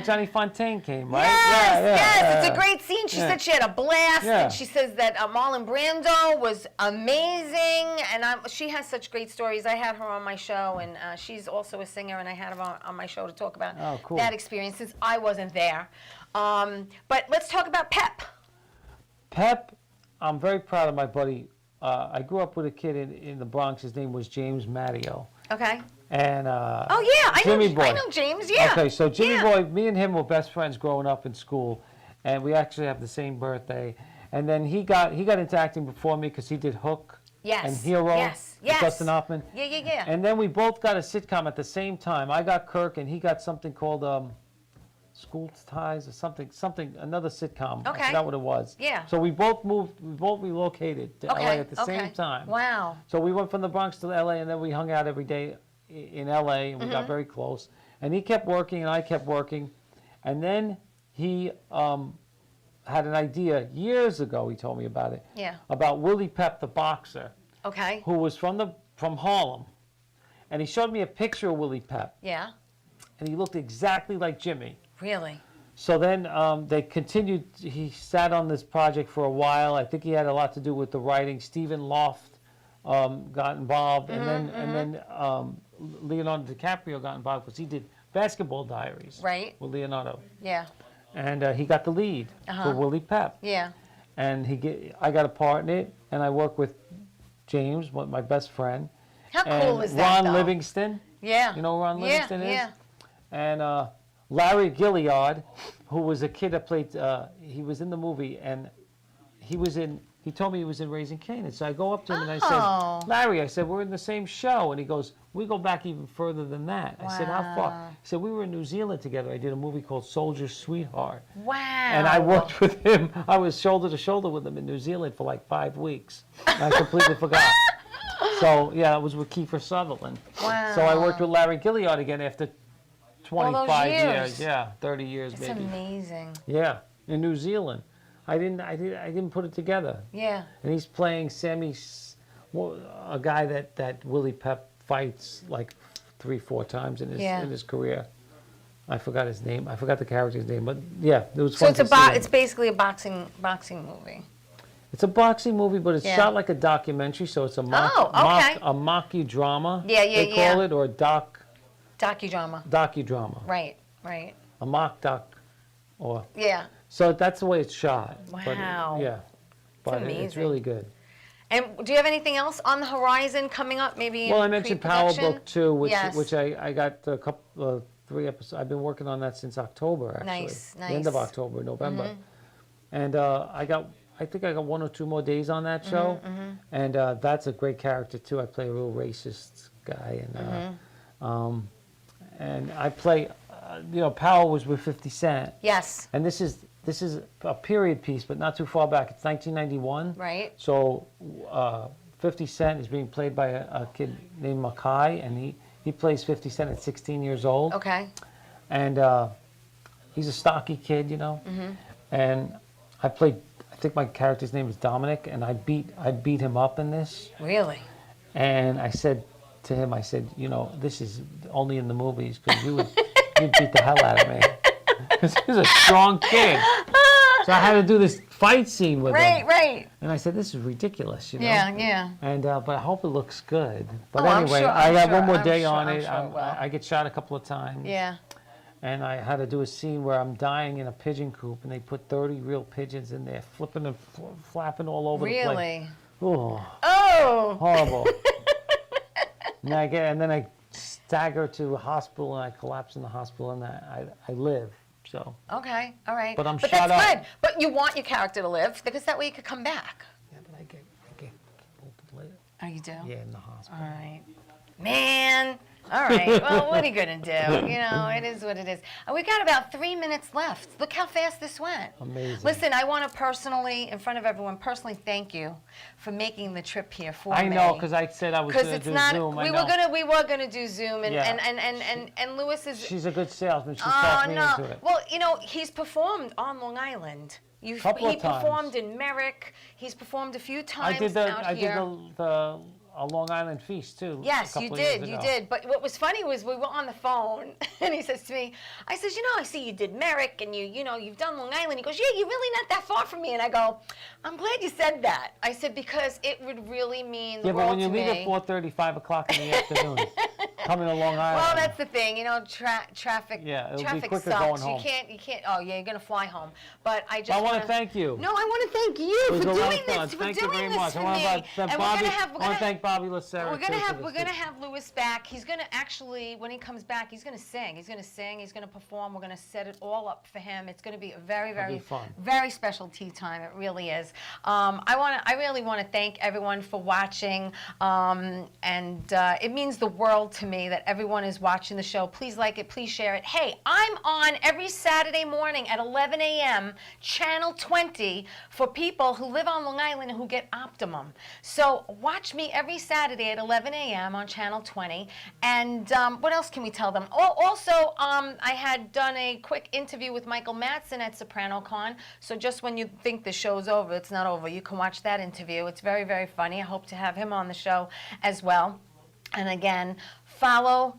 Johnny Fontaine came, right? Yes, yes, it's a yeah. great scene. She Yeah. said she had a blast, Yeah. and she says that Marlon Brando was amazing, and she has such great stories. I had her on my show, and she's also a singer, and I had her on my show to talk about Oh, cool. that experience since I wasn't there. But let's talk about Pep. Pep, I'm very proud of my buddy. I grew up with a kid in the Bronx. His name was James Matteo. Okay. And Oh yeah, Jimmy Boy. I know James. Yeah. Okay, so Jimmy Yeah. Boy, me and him were best friends growing up in school, and we actually have the same birthday. And then he got into acting before me because he did Hook Yes. and Hero Yes. with Yes. Dustin Hoffman. Yeah, yeah, yeah. And then we both got a sitcom at the same time. I got Kirk, and he got something called School Ties or something, another sitcom. Okay. I forgot what it was. Yeah. So we both relocated to LA at the same time. Wow. So we went from the Bronx to LA, and then we hung out every day in LA, and we got very close. And he kept working, and I kept working. And then he had an idea years ago. He told me about it. Yeah. About Willie Pep, the boxer, Okay. who was from Harlem. And he showed me a picture of Willie Pep, Yeah. and he looked exactly like Jimmy. Really. So then they continued. He sat on this project for a while. I think he had a lot to do with the writing. Stephen Loft got involved, and then Leonardo DiCaprio got involved because he did Basketball Diaries Right. with Leonardo, Yeah. and he got the lead for Willie Pep. Yeah. And I got a part in it, and I worked with James, my best friend, How and cool is that? Ron though? Livingston. Yeah. You know who Ron Livingston is? Yeah. And Larry Gilliard, who was a kid that played, he was in the movie, and he told me he was in Raising Kanan. So I go up to him and I Oh. said, Larry, I said, we're in the same show. And he goes, we go back even further than that. I said, how far? Wow. He said, we were in New Zealand together. I did a movie called Soldier's Sweetheart. Wow. And I worked with him. I was shoulder to shoulder with him in New Zealand for like 5 weeks. I completely forgot. So, yeah, it was with Kiefer Sutherland. Wow. So I worked with Larry Gilliard again after 25 years. Yeah, 30 years It's maybe. amazing. Yeah, in New Zealand. I didn't put it together. Yeah. And he's playing a guy that Willie Pep fights like 3-4 times in his career. I forgot his name. I forgot the character's name, but yeah, it was So fun to see him. it's basically a boxing movie. It's a boxing movie, but it's Yeah. shot like a documentary, so it's a okay. mock-drama. Yeah, yeah, they call yeah. it, or a Docudrama. docudrama. Right. Right. A mock doc, or Yeah. so that's the way it's shot. Wow. But it's amazing. really good. And do you have anything else on the horizon coming up? Maybe. Well, I in mentioned Power pre-production? Book 2, Yes. which I got a couple, 3 episodes. I've been working on that since October, actually. Nice, The end of nice. October, November. And I think I got 1 or 2 more days on that show. And that's a great character, too. I play a real racist guy. And I play, Power was with 50 Cent. Yes. And this is a period piece, but not too far back. It's 1991. Right. So 50 Cent is being played by a kid named Makai, and he plays 50 Cent at 16 years old. Okay. And he's a stocky kid, you know. And I think my character's name is Dominic, and I beat him up in this. Really? And I said to him, I said, you know, this is only in the movies, because you'd beat the hell out of me. Because he's a strong kid. So I had to do this fight scene with him. Right. And I said, this is ridiculous, you know. Yeah. And but I hope it looks good. But Oh, I'm anyway, sure- I I'm got sure- one more I'm day sure- on I'm it. sure it will. I get shot a couple of times. Yeah. And I had to do a scene where I'm dying in a pigeon coop, and they put 30 real pigeons in there, flipping and flapping all over the place. Really? Oh, horrible. And then I stagger to a hospital, and I collapse in the hospital, and I live. So. Okay, all right. But I'm But shut that's up. good. But you want your character to live, because that way you could come back. Yeah, but I get killed to live. Oh, you do? Yeah, in the hospital. All right. Man. All right. Well, what are you going to do? You know, it is what it is. We got about 3 minutes left. Look how fast this went. Amazing. Listen, I want to personally, in front of everyone, personally thank you for making the trip here for me. I know, because I said I was going to do Zoom. We were gonna do Zoom, and Yeah. and Lewis is. She's a good salesman. She Oh talked me no! into it. Well, you know, he's performed on Long Island. Couple He of times. performed in Merrick. He's performed a few times I did here. the Long Island feast too. Yes, a you couple of years did, you ago. did. But what was funny was we were on the phone, and he says to me, I says, you know, I see you did Merrick, and you know, you've done Long Island. He goes, yeah, you're really not that far from me. And I go, I'm glad you said that. I said, because it would really mean the Yeah, but world when you to leave me. at 4:30, 5 o'clock in the afternoon, coming to Long Island. Well, that's the thing, you know, traffic. Yeah, it'll be traffic quicker sucks. going home. You can't. Oh yeah, you're gonna fly home. But I just. I want to wanna- thank you. No, I want to thank you It was for a lot doing of this. fun. For Thank you doing very this much. for I want me. to And thank we're Bobby. gonna have. I want to thank Bobby Lacera. We're too, gonna have Lewis back. He's gonna actually, when he comes back, he's gonna sing. He's gonna perform. We're gonna set it all up for him. It's gonna be a very, It'll very, be fun. very special tea time. It really is. I really want to thank everyone for watching, and it means the world to me that everyone is watching the show. Please like it. Please share it. Hey, I'm on every Saturday morning at 11 a.m. Channel 20 for people who live on Long Island and who get Optimum. So watch me every Saturday at 11 a.m. on Channel 20. And what else can we tell them? Also, I had done a quick interview with Michael Madsen at SopranoCon. So just when you think the show's over, it's not over. You can watch that interview. It's very, very funny. I hope to have him on the show as well. And again, follow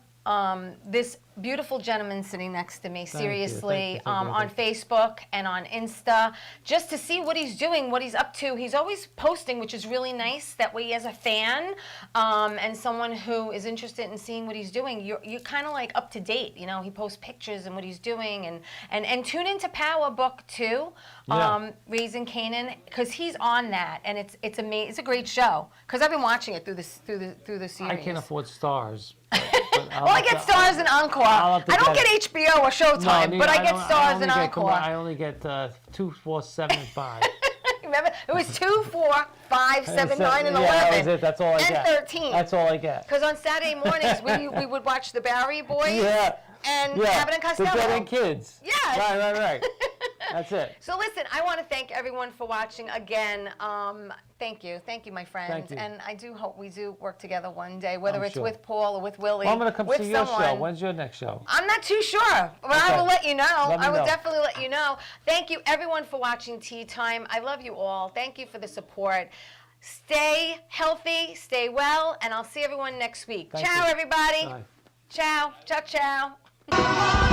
this beautiful gentleman sitting next to me, seriously, on Facebook and on Insta, just to see what he's doing, what he's up to. He's always posting, which is really nice. That way, as a fan and someone who is interested in seeing what he's doing, you're kind of like up to date. You know, he posts pictures and what he's doing, and tune into Power Book too, Raising Canaan, because he's on that, and it's amazing. It's a great show because I've been watching it through the series. I can't afford stars. Well, I get stars in Encore. I don't get HBO or Showtime, but I get stars in Encore. I only get 2, 4, 7, and 5. Remember, it was 2, 4, 5, 7, 9, and 11. Yeah, that was it. That's all I get. And 13. That's all I get. Because on Saturday mornings, we would watch the Barry Boys and Abbott and Costello. The Dead End Kids. Yes. Right. That's it. So listen, I want to thank everyone for watching again. Thank you, my friends. Thank you. And I do hope we do work together one day, whether I'm it's sure. with Paul or with Willie. Well, I'm going to come with see your someone. show. When's your next show? I'm not too sure, but I will let you know. Let me I will know. definitely let you know. Thank you, everyone, for watching Tea Time. I love you all. Thank you for the support. Stay healthy, stay well, and I'll see everyone next week. Thank Ciao, you. everybody. Bye. Ciao. Ciao, ciao.